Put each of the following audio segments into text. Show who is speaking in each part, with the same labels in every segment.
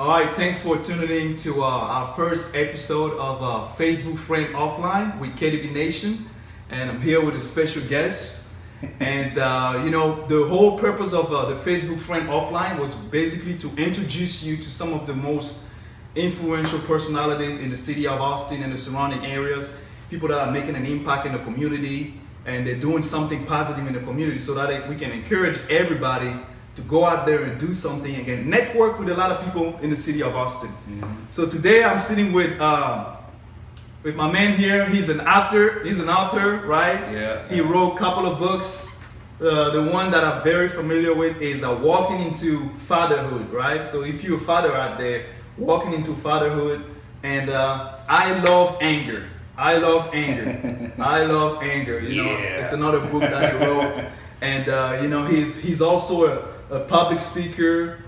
Speaker 1: All right, thanks for tuning in to our first episode of Facebook Friend Offline with KDB Nation. And I'm here with a special guest. And the whole purpose of the Facebook Friend Offline was basically to introduce you to some of the most influential personalities in the city of Austin and the surrounding areas, people that are making an impact in the community and they're doing something positive in the community so that we can encourage everybody to go out there and do something and get network with a lot of people in the city of Austin. Mm-hmm. So today I'm sitting with my man here. He's an author, right?
Speaker 2: Yeah.
Speaker 1: He wrote a couple of books. The one that I'm very familiar with is Walking into Fatherhood, right? So if you're a father out there, walking into fatherhood, and I love anger. I love anger. You know, it's another book that he wrote, and he's also a public speaker.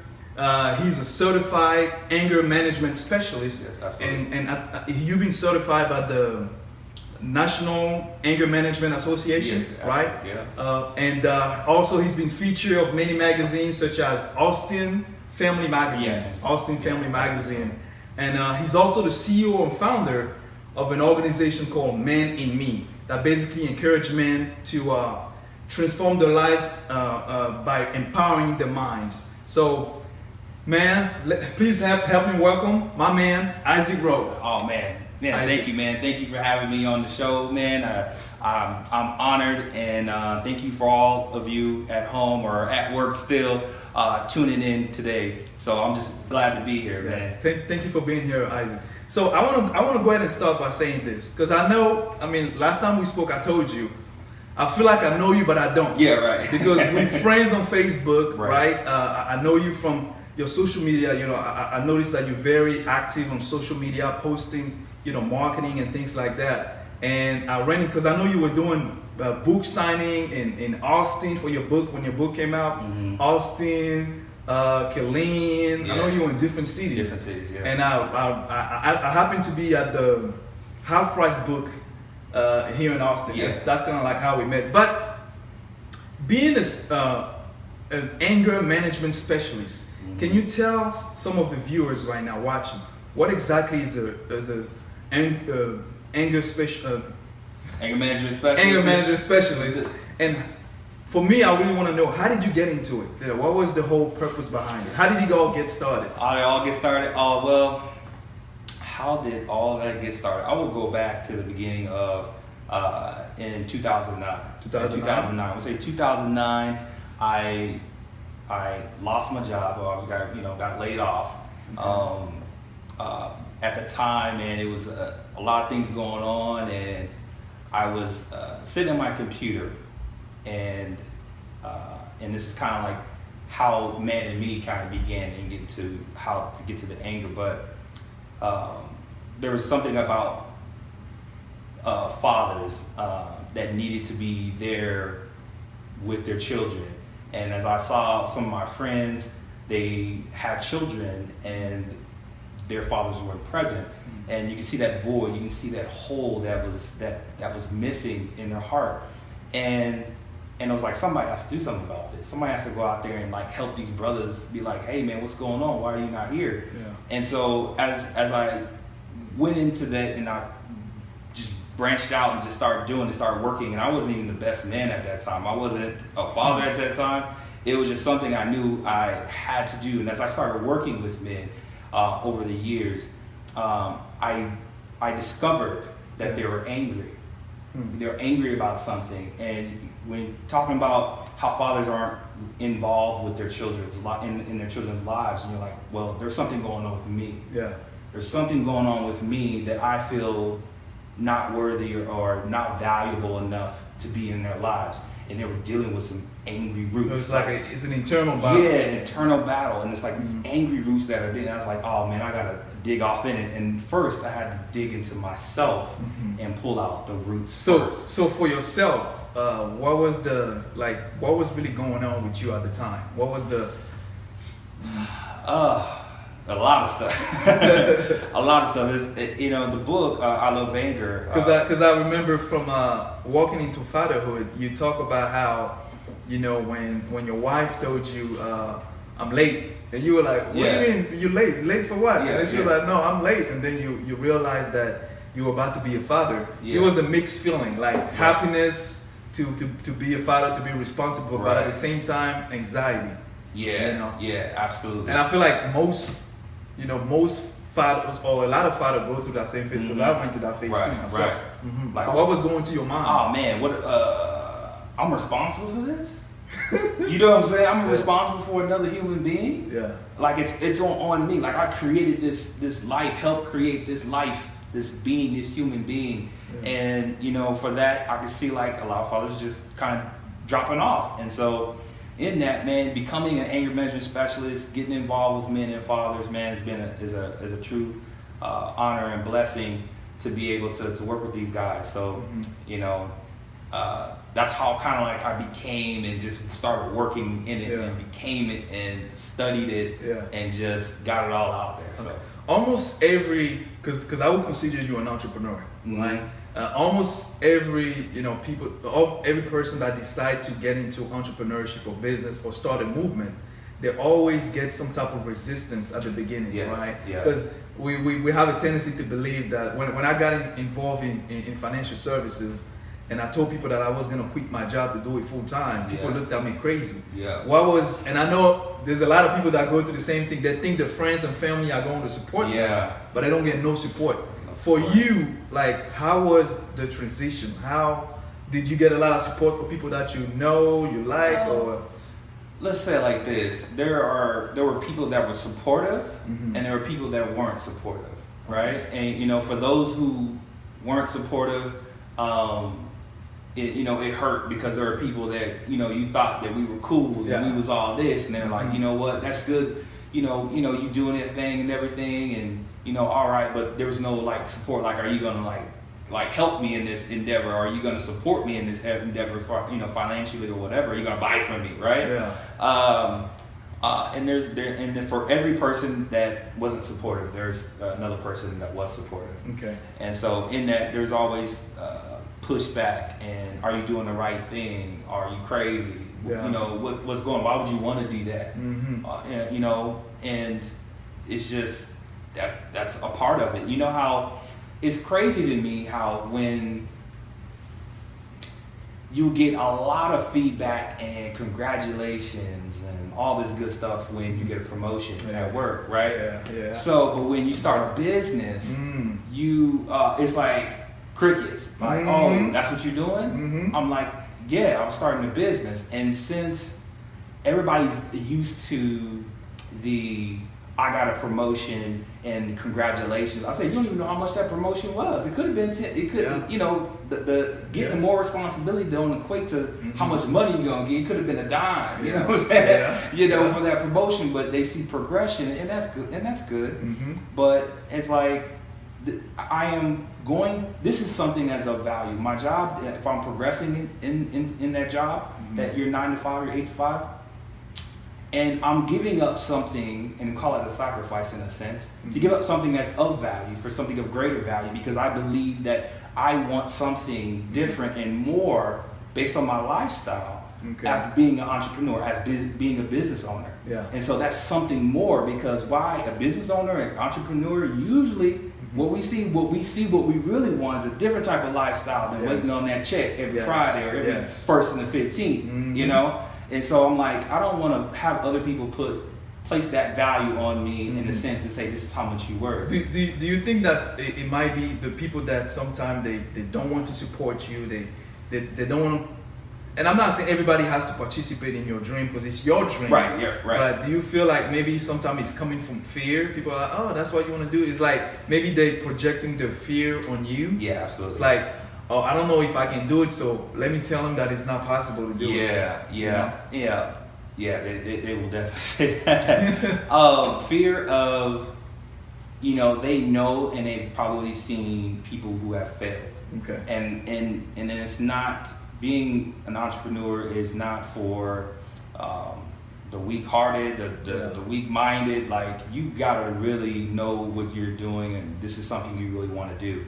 Speaker 1: He's a certified anger management specialist,
Speaker 2: yes,
Speaker 1: and you've been certified by the National Anger Management Association,
Speaker 2: yes,
Speaker 1: right?
Speaker 2: Yeah.
Speaker 1: And also he's been featured of many magazines such as Austin Family Magazine, and he's also the CEO and founder of an organization called Man in Me that basically encourage men to transform their lives by empowering their minds. So, man, please help me welcome my man Isaac Rowe.
Speaker 2: Oh man, thank you, man. Thank you for having me on the show, man. I'm honored, and thank you for all of you at home or at work still tuning in today. So I'm just glad to be here, man.
Speaker 1: Thank you for being here, Isaac. So I want to go ahead and start by saying this, because last time we spoke, I told you, I feel like I know you, but I don't.
Speaker 2: Yeah, right.
Speaker 1: Because we're friends on Facebook,
Speaker 2: right?
Speaker 1: I know you from your social media. You know, I noticed that you're very active on social media, posting, marketing and things like that. And I ran it because I know you were doing book signing in Austin for your book when your book came out.
Speaker 2: Mm-hmm.
Speaker 1: Austin, Killeen.
Speaker 2: Yeah.
Speaker 1: I know you were in different cities.
Speaker 2: Yeah.
Speaker 1: And I happened to be at the Half Price book here in Austin.
Speaker 2: Yeah.
Speaker 1: That's kind of like how we met. But being an anger management specialist, mm-hmm. Can you tell some of the viewers right now watching what exactly is a anger management specialist? And for me, I really want to know, how did you get into it? What was the whole purpose behind it? How did it all get started?
Speaker 2: How did it all get started? Oh, well, how did all that get started? I will go back to the beginning of in 2009. 2009. I would say 2009. I lost my job. I got laid off. At the time, and it was a lot of things going on, and I was sitting at my computer, and this is kind of like how Man in Me kind of began and get to the anger. But there was something about fathers that needed to be there with their children. And as I saw some of my friends, they had children and their fathers weren't present, and you can see that void, you can see that hole that was missing in their heart, and it was like, somebody has to do something about this. Somebody has to go out there and like help these brothers, be like, hey man, what's going on? Why are you not here?
Speaker 1: Yeah.
Speaker 2: And so as I went into that, and I just branched out and just started working, and I wasn't even the best man at that time. I wasn't a father at that time. It was just something I knew I had to do. And as I started working with men over the years, I discovered that they were angry. They were angry about something. And when talking about how fathers aren't involved with their children's in their children's lives, and you're like, well, there's something going on with me.
Speaker 1: Yeah.
Speaker 2: There's something going on with me that I feel not worthy or not valuable enough to be in their lives. And they were dealing with some angry roots.
Speaker 1: So it's like it's an internal battle.
Speaker 2: Yeah, an internal battle. And it's like these angry roots that are there. And I was like, oh man, I gotta dig off in it. And first I had to dig into myself and pull out the roots first.
Speaker 1: So for yourself, what was really going on with you at the time? What was the
Speaker 2: a lot of stuff. A lot of stuff. The book, I Love Anger.
Speaker 1: Because I remember from Walking into Fatherhood, you talk about how, when your wife told you, I'm late. And you were like, what do you mean you late? Late for what?
Speaker 2: Yeah,
Speaker 1: And then she was like, no, I'm late. And then you realize that you were about to be a father.
Speaker 2: Yeah.
Speaker 1: It was a mixed feeling, like happiness to be a father, to be responsible, but at the same time, anxiety.
Speaker 2: Yeah, yeah, absolutely.
Speaker 1: And I feel like most fathers, or a lot of fathers, go through that same phase, because I went through that phase too myself.
Speaker 2: Right.
Speaker 1: Like, so what was going to your mind?
Speaker 2: Oh man, I'm responsible for this? You know what I'm saying? I'm responsible for another human being.
Speaker 1: Yeah.
Speaker 2: Like it's on me. Like I created this life, helped create this life, this being, this human being. Yeah. And for that I can see like a lot of fathers just kind of dropping off. And so in that, man, becoming an anger management specialist, getting involved with men and fathers, man, has been is a true honor and blessing to be able to work with these guys. So that's how kind of like I became and just started working in it and became it and studied it and just got it all out there. So
Speaker 1: almost every, because I would consider you an entrepreneur, right? Almost every every person that decide to get into entrepreneurship or business or start a movement, they always get some type of resistance at the beginning, right? Because we have a tendency to believe that when I got involved in financial services, and I told people that I was gonna quit my job to do it full time, people looked at me crazy. And I know there's a lot of people that go through the same thing. They think their friends and family are going to support them, but they don't get no support. For you, like, how was the transition? How did you get a lot of support for people that you like, or?
Speaker 2: Let's say it like this: there were people that were supportive, and there were people that weren't supportive, right? And for those who weren't supportive, it hurt, because there were people that you thought that we were cool and we was all this, and they're like, you know what, that's good, you doing that thing and everything, and all right, but there was no like support. Like, are you gonna like help me in this endeavor? Or are you gonna support me in this endeavor for financially or whatever? Are you gonna buy from me, right? And for every person that wasn't supportive, there's another person that was supportive.
Speaker 1: Okay.
Speaker 2: And so in that, there's always pushback. And are you doing the right thing? Are you crazy? What's going on? Why would you want to do that? And it's just that's a part of it. You know how it's crazy to me how when you get a lot of feedback and congratulations and all this good stuff when you get a promotion at work, right? So, but when you start a business, you it's like crickets. Like, oh, that's what you're doing? I'm like, yeah, I'm starting a business. And since everybody's used to I got a promotion and congratulations, I said, you don't even know how much that promotion was. It could have been the getting more responsibility don't equate to how much money you're gonna get. It could have been a dime, you know what I'm saying? For that promotion, but they see progression, and that's good. But it's like I am going. This is something that's of value. My job, if I'm progressing in that job, that you're 9 to 5, you're 8 to 5. And I'm giving up something, and call it a sacrifice in a sense, to give up something that's of value for something of greater value, because I believe that I want something different and more based on my lifestyle as being an entrepreneur, as being a business owner. And so that's something more, because why? A business owner and entrepreneur, usually what we really want is a different type of lifestyle than waiting on that check every Friday or every 1st and the 15th, And so I'm like, I don't want to have other people place that value on me in a sense and say, this is how much you worth.
Speaker 1: Do you think that it might be the people that sometimes they don't want to support you, they don't want to, and I'm not saying everybody has to participate in your dream because it's your dream.
Speaker 2: Right.
Speaker 1: But do you feel like maybe sometimes it's coming from fear? People are like, oh, that's what you want to do. It's like maybe they projecting their fear on you.
Speaker 2: Yeah, absolutely.
Speaker 1: It's like, oh, I don't know if I can do it, so let me tell them that it's not possible to do it.
Speaker 2: Yeah, they will definitely say that. Fear of, they know, and they've probably seen people who have failed.
Speaker 1: Okay.
Speaker 2: And then it's not, being an entrepreneur is not for the weak-hearted, the weak-minded. Like, you gotta really know what you're doing, and this is something you really want to do.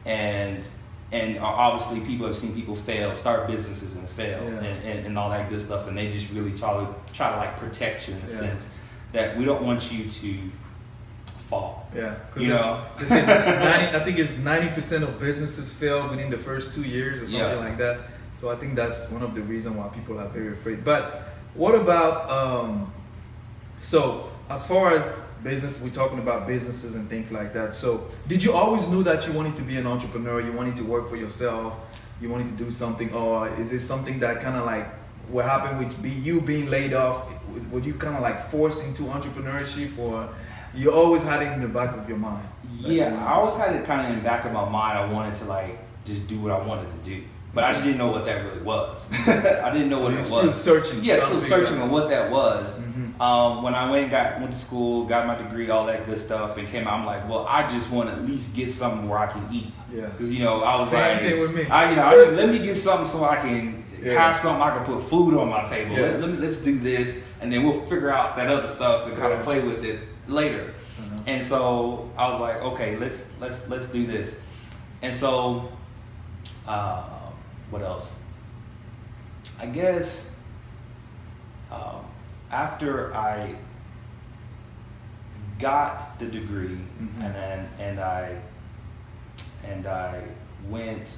Speaker 2: And and obviously people have seen people fail, start businesses and fail,
Speaker 1: Yeah.
Speaker 2: and all that good stuff, and they just really try to like protect you in a
Speaker 1: Yeah.
Speaker 2: sense that we don't want you to fall.
Speaker 1: Yeah,
Speaker 2: You know?
Speaker 1: they say 90, I think it's 90% of businesses fail within the first 2 years or something
Speaker 2: Yeah.
Speaker 1: like that. So I think that's one of the reasons why people are very afraid. But what about so as far as business, we're talking about businesses and things like that. So did you always knew that you wanted to be an entrepreneur? You wanted to work for yourself? You wanted to do something, or is it something that kind of like what happened with you being laid off? Were you kind of like forced into entrepreneurship, or you always had it in the back of your mind?
Speaker 2: Yeah, I always had it kind of in the back of my mind. I wanted to like just do what I wanted to do, but I just didn't know what that really was. I didn't know what it was.
Speaker 1: Still searching.
Speaker 2: Yeah, still searching on what that was.
Speaker 1: Mm-hmm.
Speaker 2: When I went to school, got my degree, all that good stuff, and came out, I'm like, well, I just want to at least get something where I can eat.
Speaker 1: Yeah.
Speaker 2: Because I was
Speaker 1: Same
Speaker 2: like,
Speaker 1: thing with me.
Speaker 2: I just let me get something so I can
Speaker 1: Yeah.
Speaker 2: have something I can put food on my table.
Speaker 1: Yes.
Speaker 2: Let's do this, and then we'll figure out that other stuff and kind of
Speaker 1: Yeah.
Speaker 2: play with it later.
Speaker 1: Uh-huh.
Speaker 2: And so I was like, okay, let's do this. And so, what else? I guess after I got the degree,
Speaker 1: Mhm.
Speaker 2: and I went,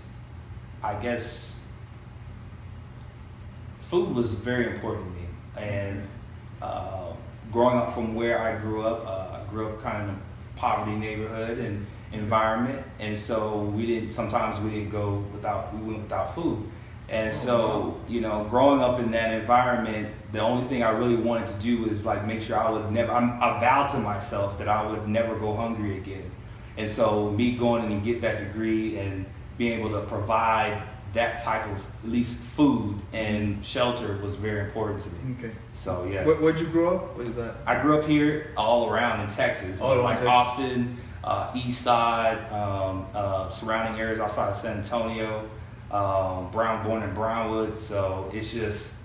Speaker 2: I guess food was very important to me. And growing up from where I grew up kind of in a poverty neighborhood and environment, and so sometimes we went without food. And so, growing up in that environment, the only thing I really wanted to do was like make sure I vowed to myself that I would never go hungry again. And so me going in and get that degree and being able to provide that type of at least food and shelter was very important to me.
Speaker 1: Okay.
Speaker 2: So yeah.
Speaker 1: Where'd you grow up? What is that?
Speaker 2: I grew up here all around in Texas,
Speaker 1: All around
Speaker 2: like
Speaker 1: Texas.
Speaker 2: Austin, East Side, surrounding areas outside of San Antonio, born in Brownwood. So it's just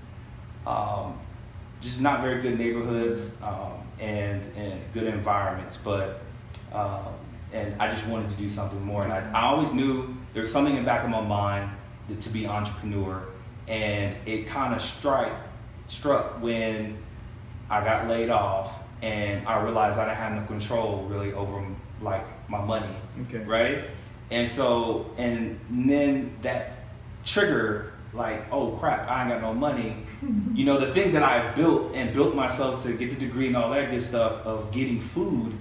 Speaker 2: not very good neighborhoods and good environments. But and I just wanted to do something more. And I always knew there was something in the back of my mind to be an entrepreneur, and it kind of struck when I got laid off and I realized I didn't have no control really over like my money.
Speaker 1: Okay.
Speaker 2: Right? And so, and then that trigger, like, oh crap, I ain't got no money. The thing that I've built myself to get the degree and all that good stuff of getting food,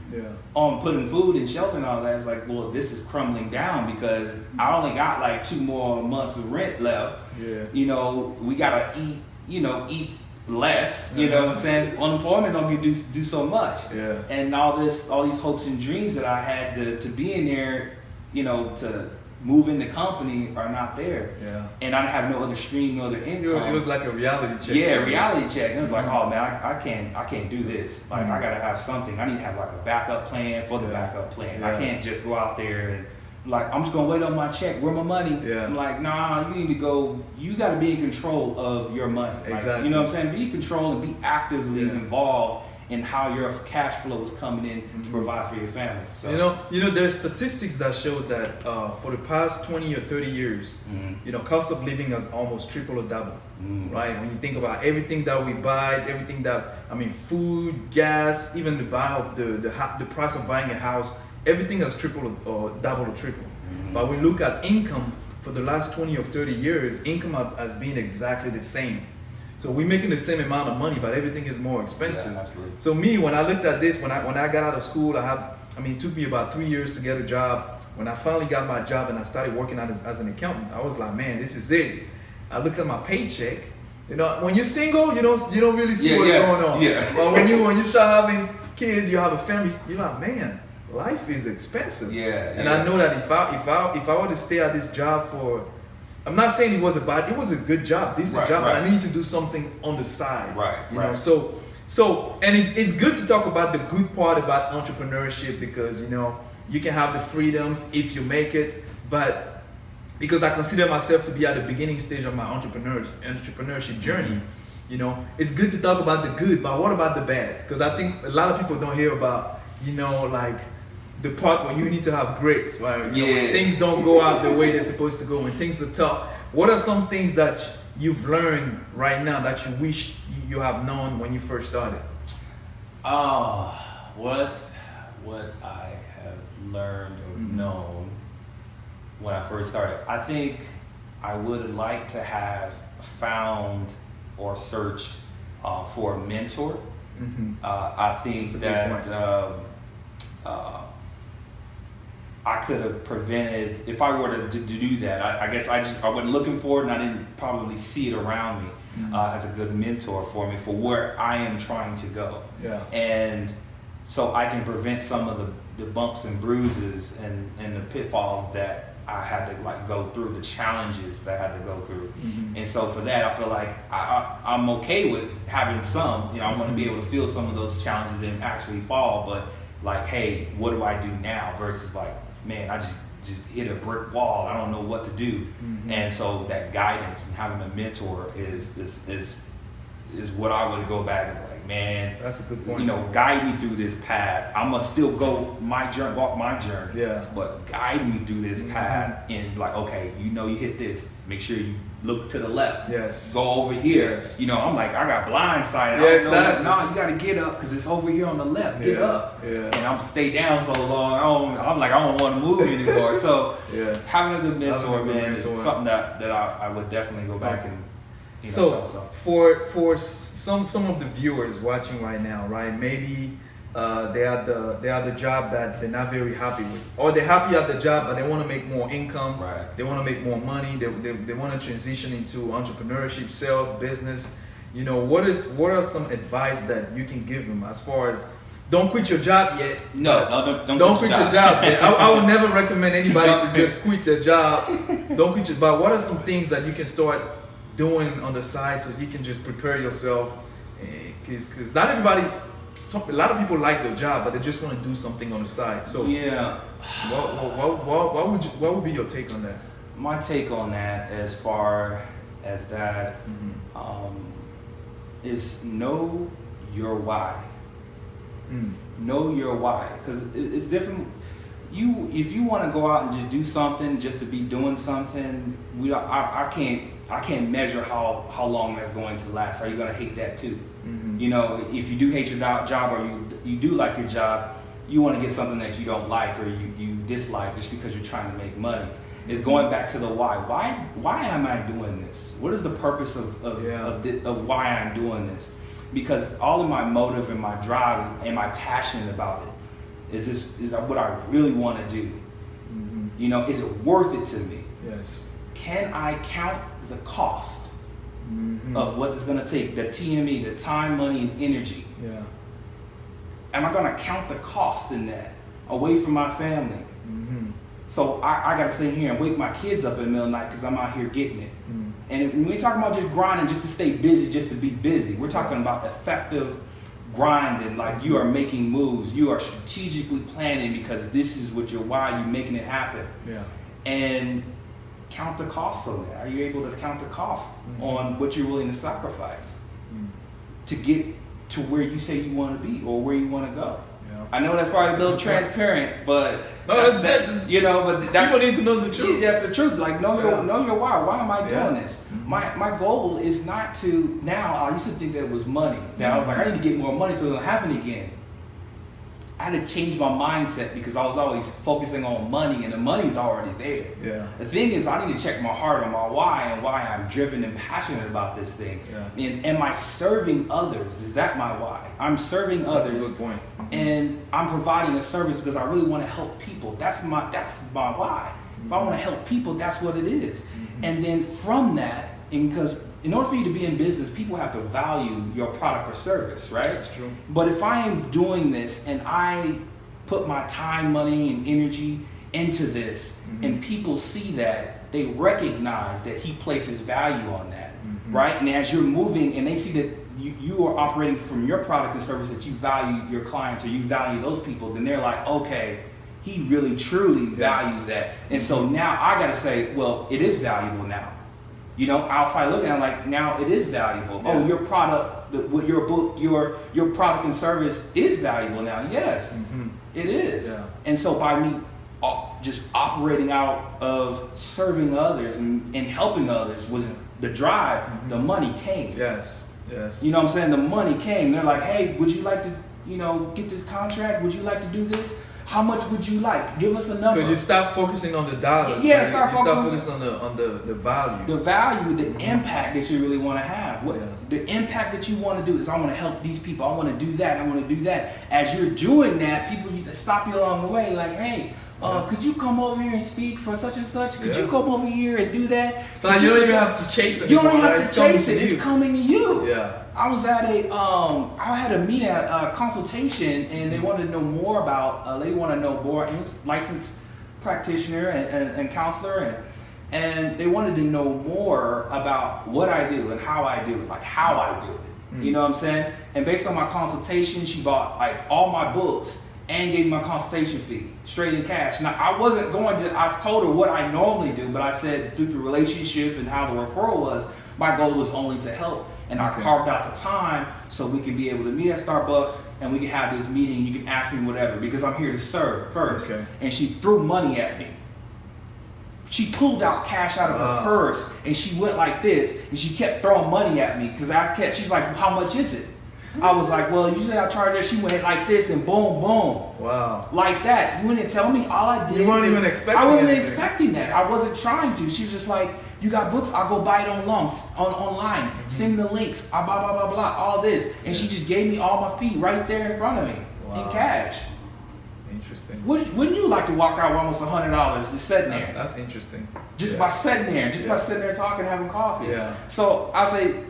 Speaker 2: putting food and shelter and all that, is like, well, this is crumbling down because I only got like 2 more months of rent left.
Speaker 1: Yeah.
Speaker 2: We gotta eat, eat less, you know what I'm saying? Unemployment don't do so much.
Speaker 1: Yeah.
Speaker 2: And all these hopes and dreams that I had to be in there, to move in the company are not there.
Speaker 1: Yeah.
Speaker 2: And I have no other stream, no other income.
Speaker 1: It was like a reality check.
Speaker 2: Yeah, reality check. And it was like, oh man, I can't do this. Like I gotta have something. I need to have like a backup plan for the backup plan. I can't just go out there and like, I'm just gonna wait on my check. Where my money?
Speaker 1: Yeah.
Speaker 2: I'm like, nah, you need to go. You got to be in control of your money. Like,
Speaker 1: Exactly.
Speaker 2: you know what I'm saying? Be in control and be actively involved in how your cash flow is coming in to provide for your family. So
Speaker 1: there's statistics that shows that for the past 20 or 30 years, cost of living has almost tripled or doubled. Right? When you think about everything that we buy, food, gas, even the price of buying a house, everything has tripled or doubled or tripled. But when we look at income for the last 20 or 30 years, income has been exactly the same. So we're making the same amount of money, but everything is more expensive.
Speaker 2: Yeah, absolutely.
Speaker 1: So me, when I looked at this, when I got out of school, it took me about 3 years to get a job. When I finally got my job and I started working out as an accountant, I was like, man, this is it. I looked at my paycheck. When you're single, you don't really see what's going on.
Speaker 2: Yeah.
Speaker 1: But when you start having kids, you have a family, you're like, man, life is expensive. And I know that if I were to stay at this job for, I'm not saying it was a good job, decent job, but I need to do something on the side.
Speaker 2: Right.
Speaker 1: So and it's good to talk about the good part about entrepreneurship because you can have the freedoms if you make it, but because I consider myself to be at the beginning stage of my entrepreneurship journey, it's good to talk about the good, but what about the bad? Because I think a lot of people don't hear about, the part where you need to have grit, right? You know, when
Speaker 2: Yeah.
Speaker 1: things don't go out the way they're supposed to go, when things are tough. What are some things that you've learned right now that you wish you have known when you first started?
Speaker 2: What I have learned or known when I first started, I think I would like to have found or searched for a mentor. I think
Speaker 1: That's a good
Speaker 2: that I could have prevented, if I were to do that, I guess I wasn't looking for it and I didn't probably see it around me as a good mentor for me for where I am trying to go.
Speaker 1: Yeah.
Speaker 2: And so I can prevent some of the bumps and bruises and the pitfalls that I had to like go through, the challenges that I had to go through. And so for that, I feel like I'm okay with having some, you know, I want to be able to feel some of those challenges and actually fall, but like, hey, what do I do now versus like, man, I just hit a brick wall. I don't know what to do. And so that guidance and having a mentor is what I would go back and be like, man,
Speaker 1: That's a good point.
Speaker 2: you know, guide me through this path. I'm gonna still go my journey, walk my journey.
Speaker 1: Yeah.
Speaker 2: But guide me through this path and like, okay, you know, you hit this. Make sure you look to the left.
Speaker 1: Yes.
Speaker 2: Go over here.
Speaker 1: Yes.
Speaker 2: You know, I'm like, I got blindsided.
Speaker 1: Yeah,
Speaker 2: I don't know,
Speaker 1: exactly.
Speaker 2: nah, you gotta get up because it's over here on the left. Get
Speaker 1: Yeah,
Speaker 2: up.
Speaker 1: yeah.
Speaker 2: And I'm stay down so long. I'm like, I don't want to move anymore. So
Speaker 1: Yeah.
Speaker 2: having a good mentor,
Speaker 1: Having a good
Speaker 2: man,
Speaker 1: mentor.
Speaker 2: is something that I would definitely go back and you know,
Speaker 1: So
Speaker 2: tell myself.
Speaker 1: for some of the viewers watching right now, right? Maybe they are the job that they're not very happy with, or they're happy at the job but they want to make more income.
Speaker 2: Right.
Speaker 1: They want to make more money. They want to transition into entrepreneurship, sales, business. You know, what are some advice that you can give them as far as don't quit your job yet?
Speaker 2: Don't
Speaker 1: Quit your job yet. I would never recommend anybody to just quit their job. Don't quit your job. What are some things that you can start doing on the side so you can just prepare yourself? Because not everybody, a lot of people like their job, but they just want to do something on the side. So
Speaker 2: Yeah.
Speaker 1: what would be your take on that?
Speaker 2: My take on that, as far as that, is know your why. Know your why, because it's different. If you want to go out and just do something just to be doing something, I can't measure how long that's going to last. Are you going to hate that too? You know, if you do hate your job or you do like your job, you want to get something that you don't like or you dislike just because you're trying to make money. It's going back to the why. Why am I doing this? What is the purpose of why I'm doing this? Because all of my motive and my drive am I passionate about it? Is what I really want to do? You know, is it worth it to me?
Speaker 1: Yes.
Speaker 2: Can I count the cost of what it's going to take, the TME, the time, money, and energy?
Speaker 1: Yeah.
Speaker 2: Am I going to count the cost in that away from my family? So I got to sit here and wake my kids up in the middle of the night because I'm out here getting it. And when we're talking about just grinding just to stay busy, just to be busy, we're talking about effective grinding, like you are making moves, you are strategically planning because this is what your why, you're making it happen.
Speaker 1: Yeah.
Speaker 2: And count the cost on that. Are you able to count the cost on what you're willing to sacrifice to get to where you say you want to be or where you want to go?
Speaker 1: Yeah.
Speaker 2: I know that's probably a little transparent, but
Speaker 1: No,
Speaker 2: that's you know, but that's
Speaker 1: people need to know the truth.
Speaker 2: Yeah, that's the truth. Like know your why. Why am I doing this? My goal is not to now. I used to think that it was money. That I was like, I need to get more money so it doesn't happen again. I had to change my mindset because I was always focusing on money, and the money's already there.
Speaker 1: Yeah.
Speaker 2: The thing is, I need to check my heart on my why and why I'm driven and passionate about this thing.
Speaker 1: Yeah.
Speaker 2: And am I serving others? Is that my why? I'm serving others.
Speaker 1: That's a good point.
Speaker 2: And I'm providing a service because I really want to help people. That's my why. If I want to help people, that's what it is. And then from that, and because in order for you to be in business, people have to value your product or service, right?
Speaker 1: That's true.
Speaker 2: But if I am doing this and I put my time, money, and energy into this, and people see that, they recognize that he places value on that, right? And as you're moving and they see that you are operating from your product and service, that you value your clients or you value those people, then they're like, okay, he really truly values that. And so now I got to say, well, it is valuable now. You know, outside looking at it, like, now it is valuable.
Speaker 1: Yeah.
Speaker 2: Oh, your product, your product and service is valuable now. Yes, it is.
Speaker 1: Yeah.
Speaker 2: And so by me just operating out of serving others and helping others was the drive.
Speaker 1: Mm-hmm.
Speaker 2: The money came.
Speaker 1: Yes. Yes.
Speaker 2: You know what I'm saying? The money came. They're like, hey, would you like to, get this contract? Would you like to do this? How much would you like? Give us a number.
Speaker 1: Because you stop focusing on the dollars.
Speaker 2: Yeah,
Speaker 1: right?
Speaker 2: start focusing
Speaker 1: on the value.
Speaker 2: The value, the impact that you really want to have. What
Speaker 1: Yeah.
Speaker 2: the impact that you want to do is, I want to help these people. I want to do that. I want to do that. As you're doing that, people stop you along the way, like, hey, could you come over here and speak for such and such? Could you come over here and do that?
Speaker 1: So you don't even have to chase it.
Speaker 2: You don't have to chase it. It's coming to you.
Speaker 1: Yeah.
Speaker 2: I was at I had a meeting at a consultation, and they wanted to know more about. A lady wanted to know more. It was licensed practitioner and counselor, and they wanted to know more about what I do and how I do it, like how I do it. You know what I'm saying? And based on my consultation, she bought like all my books and gave me my consultation fee straight in cash. Now I wasn't going to. I told her what I normally do, but I said through the relationship and how the referral was, my goal was only to help. And I carved out the time so we can be able to meet at Starbucks and we can have this meeting. You can ask me whatever because I'm here to serve first.
Speaker 1: Okay.
Speaker 2: And she threw money at me. She pulled out cash out of her purse and she went like this and she kept throwing money at me because she's like, how much is it? I was like, well, usually I charge her. She went like this and boom, boom.
Speaker 1: Wow.
Speaker 2: Like that. You didn't tell me. All I did.
Speaker 1: You weren't even expecting
Speaker 2: I wasn't
Speaker 1: anything.
Speaker 2: expecting that. I wasn't trying to. She was just like, you got books? I'll go buy it online.
Speaker 1: Mm-hmm.
Speaker 2: Send me the links. Blah, blah, blah, blah, all this. And she just gave me all my fee right there in front of me in cash.
Speaker 1: Interesting.
Speaker 2: Wouldn't you like to walk out with almost $100 just sitting there?
Speaker 1: That's interesting.
Speaker 2: Just by sitting there. By sitting there talking, having coffee.
Speaker 1: Yeah.
Speaker 2: So I say,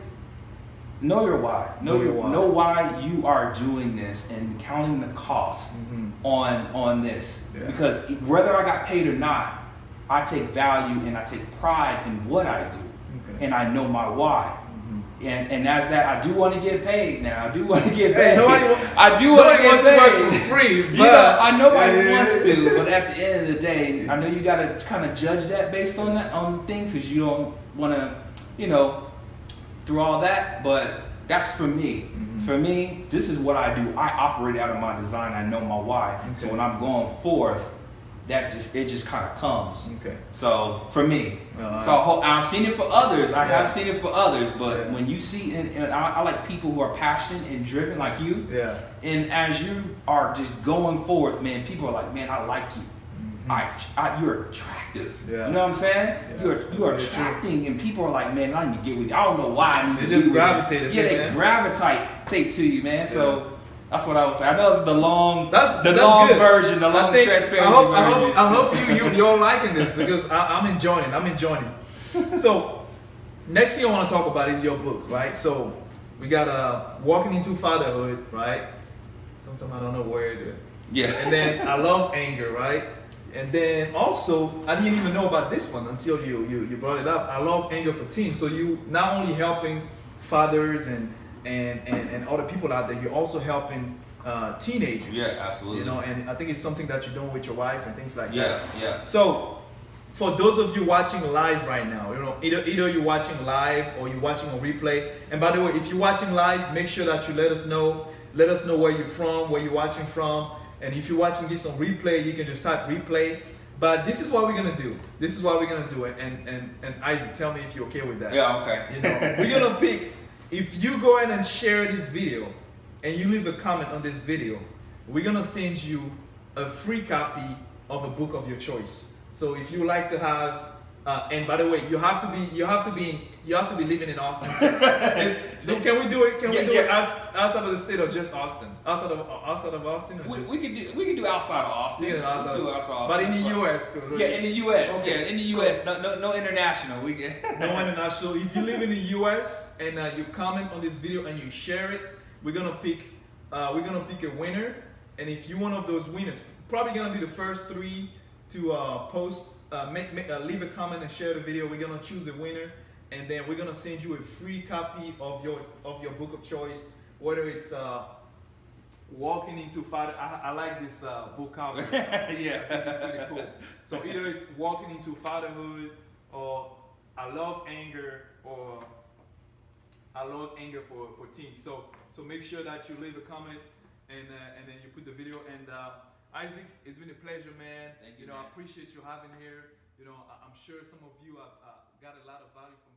Speaker 2: know your why. Know why you are doing this and counting the cost on this.
Speaker 1: Yeah.
Speaker 2: Because whether I got paid or not, I take value and I take pride in what I do.
Speaker 1: Okay.
Speaker 2: And I know my why. And as that, I do want to get paid now. I do want to get
Speaker 1: Hey,
Speaker 2: paid.
Speaker 1: I
Speaker 2: do want to get paid.
Speaker 1: Work for free, but
Speaker 2: I nobody wants to, but at the end of the day, I know you got to kind of judge that based on that things because you don't want to, through all that. But that's for me. For me, this is what I do. I operate out of my design. I know my why.
Speaker 1: Okay.
Speaker 2: So when I'm going forth, it just kind of comes.
Speaker 1: Okay.
Speaker 2: So for me,
Speaker 1: Well,
Speaker 2: I've seen it for others. I
Speaker 1: Yeah.
Speaker 2: have seen it for others. But
Speaker 1: Yeah.
Speaker 2: when you see, and I like people who are passionate and driven like you.
Speaker 1: Yeah.
Speaker 2: And as you are just going forth, man, people are like, man, I like you. You're attractive.
Speaker 1: Yeah.
Speaker 2: You know what I'm saying?
Speaker 1: Yeah.
Speaker 2: You are
Speaker 1: That's very
Speaker 2: attracting, and people are like, man, I need to get with you. I don't know why I need
Speaker 1: They
Speaker 2: to
Speaker 1: just
Speaker 2: be with you.
Speaker 1: gravitate,
Speaker 2: Yeah, they
Speaker 1: man.
Speaker 2: gravitate to you, man. So that's what I would say. I know it's the long,
Speaker 1: That's
Speaker 2: long
Speaker 1: good.
Speaker 2: version, the long transparency version.
Speaker 1: I hope you're liking this because I'm enjoying it. I'm enjoying it. So next thing I want to talk about is your book, right? So we got Walking into Fatherhood, right? Sometimes I don't know where it is.
Speaker 2: Yeah.
Speaker 1: And then I Love Anger, right? And then also, I didn't even know about this one until you brought it up. I Love Anger for Teens. So you not only helping fathers and other people out there, you're also helping teenagers.
Speaker 2: Yeah, absolutely.
Speaker 1: And I think it's something that you're doing with your wife and things like
Speaker 2: Yeah,
Speaker 1: that.
Speaker 2: yeah.
Speaker 1: So for those of you watching live right now, either you're watching live or you're watching on replay. And by the way, if you're watching live, make sure that you let us know. Let us know where you're from, where you're watching from. And if you're watching this on replay, you can just type replay. But this is what we're gonna do. This is what we're gonna do. And Isaac, tell me if you're okay with that.
Speaker 2: Yeah, okay.
Speaker 1: We're gonna pick. If you go ahead and share this video, and you leave a comment on this video, we're gonna send you a free copy of a book of your choice. So if you like to have, and by the way, you have to be living in Austin. Can we do it? Can we do it outside of the state or just Austin? Outside of Austin or just?
Speaker 2: We could do outside of Austin.
Speaker 1: Yeah, outside
Speaker 2: do
Speaker 1: of
Speaker 2: outside
Speaker 1: but in the
Speaker 2: Austin.
Speaker 1: U.S. too. Right?
Speaker 2: Yeah, in the U.S.
Speaker 1: Okay.
Speaker 2: Yeah, in the U.S. No international. We get
Speaker 1: No international. If you live in the U.S. and you comment on this video and you share it, we're gonna pick a winner. And if you're one of those winners, probably gonna be the first 3 to post, leave a comment and share the video. We're gonna choose a winner, and then we're gonna send you a free copy of your book of choice, whether it's Walking into Father. I like this book cover.
Speaker 2: Yeah.
Speaker 1: It's pretty cool. So either it's Walking into Fatherhood, or I Love Anger, or I Love Anger for Teens. So make sure that you leave a comment and then you put the video. And Isaac, it's been a pleasure, man.
Speaker 2: Thank you,
Speaker 1: I
Speaker 2: man.
Speaker 1: appreciate you having here. I'm sure some of you have got a lot of value from